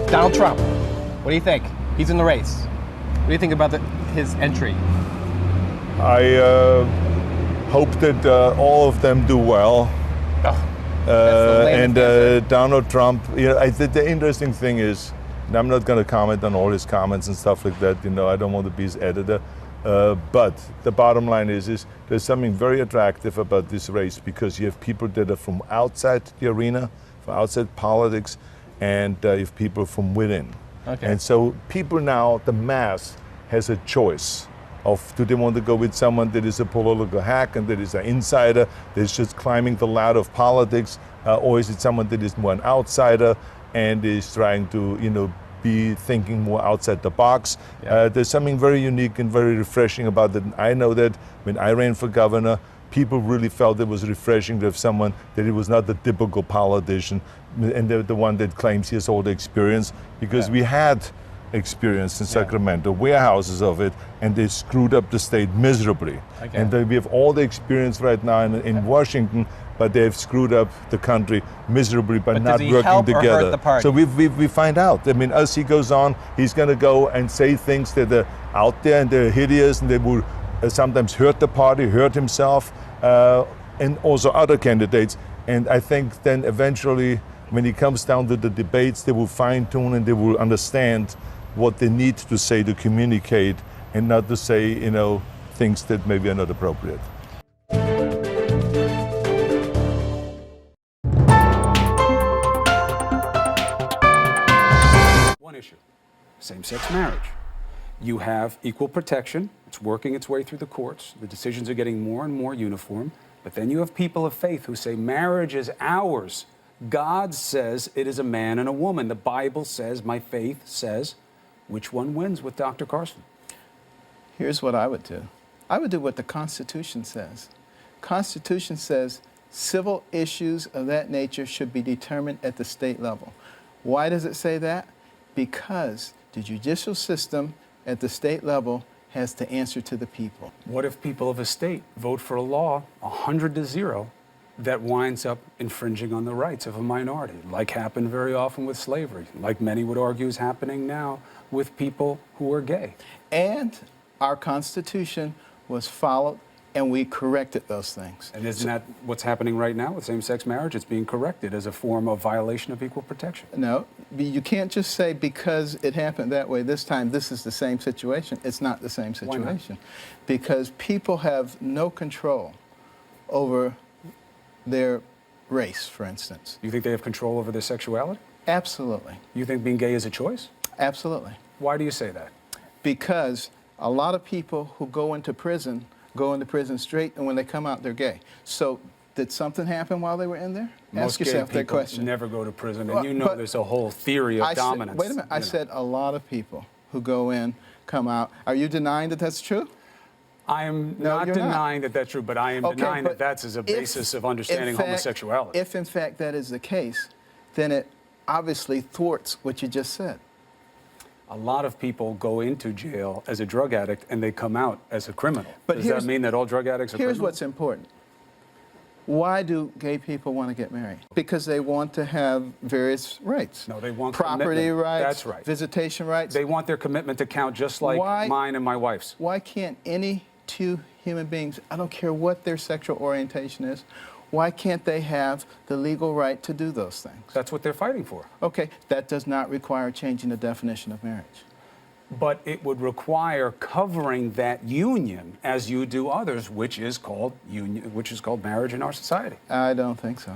Donald Trump, what do you think? He's in the race. What do you think about his entry? I hope that all of them do well. Donald Trump, the interesting thing is, and I'm not going to comment on all his comments and stuff like that. I don't want to be his editor. But the bottom line is there's something very attractive about this race, because you have people that are from outside the arena, from outside politics, and you have people from within. Okay. And so people now, the mass, has a choice of, do they want to go with someone that is a political hack and that is an insider, that is just climbing the ladder of politics, or is it someone that is more an outsider and is trying to, be thinking more outside the box? Yeah. There's something very unique and very refreshing about that. And I know that when I ran for governor, people really felt it was refreshing to have someone that it was not the typical politician and the one that claims he has all the experience, because we had experience in Sacramento, warehouses of it, and they screwed up the state miserably. Okay. And we have all the experience right now in Washington, but they've screwed up the country miserably by not working help or together. hurt the party? So we find out. I mean, as he goes on, he's going to go and say things that are out there and they're hideous, and they will sometimes hurt the party, hurt himself, and also other candidates. And I think then eventually, when it comes down to the debates, they will fine-tune and they will understand what they need to say to communicate, and not to say, things that maybe are not appropriate. One issue, same-sex marriage. You have equal protection. It's working its way through the courts. The decisions are getting more and more uniform. But then you have people of faith who say marriage is ours. God says it is a man and a woman. The Bible says, my faith says. Which one wins with Dr. Carson? Here's what I would do. I would do what the Constitution says. Constitution says civil issues of that nature should be determined at the state level. Why does it say that? Because the judicial system at the state level has to answer to the people. What if people of a state vote for a law 100-0 that winds up infringing on the rights of a minority, like happened very often with slavery, like many would argue is happening now with people who are gay? And our Constitution was followed, and we corrected those things. And isn't that what's happening right now with same-sex marriage? It's being corrected as a form of violation of equal protection. No, you can't just say because it happened that way this time, this is the same situation. It's not the same situation. Why not? Because people have no control over their race, for instance. You think they have control over their sexuality? Absolutely. You think being gay is a choice? Absolutely. Why do you say that? Because a lot of people who go into prison straight, and when they come out, they're gay. So did something happen while they were in there? Most Ask yourself gay that people question. never go to prison, and Well, there's a whole theory of dominance. Wait a minute. I said a lot of people who go in, come out. Are you denying that that's true? I am No, not you're denying that that's true, but I am denying that that's as a basis of understanding homosexuality. If in fact that is the case, then it obviously thwarts what you just said. A lot of people go into jail as a drug addict and they come out as a criminal. But Does that mean that all drug addicts are criminals? Here's what's important. Why do gay people want to get married? Because they want to have various rights. No, they want property commitment. rights. That's right. Visitation rights. They want their commitment to count just like mine and my wife's. Why can't any two human beings, I don't care what their sexual orientation is, why can't they have the legal right to do those things? That's what they're fighting for. Okay, that does not require changing the definition of marriage. But it would require covering that union as you do others, which is called marriage in our society. I don't think so.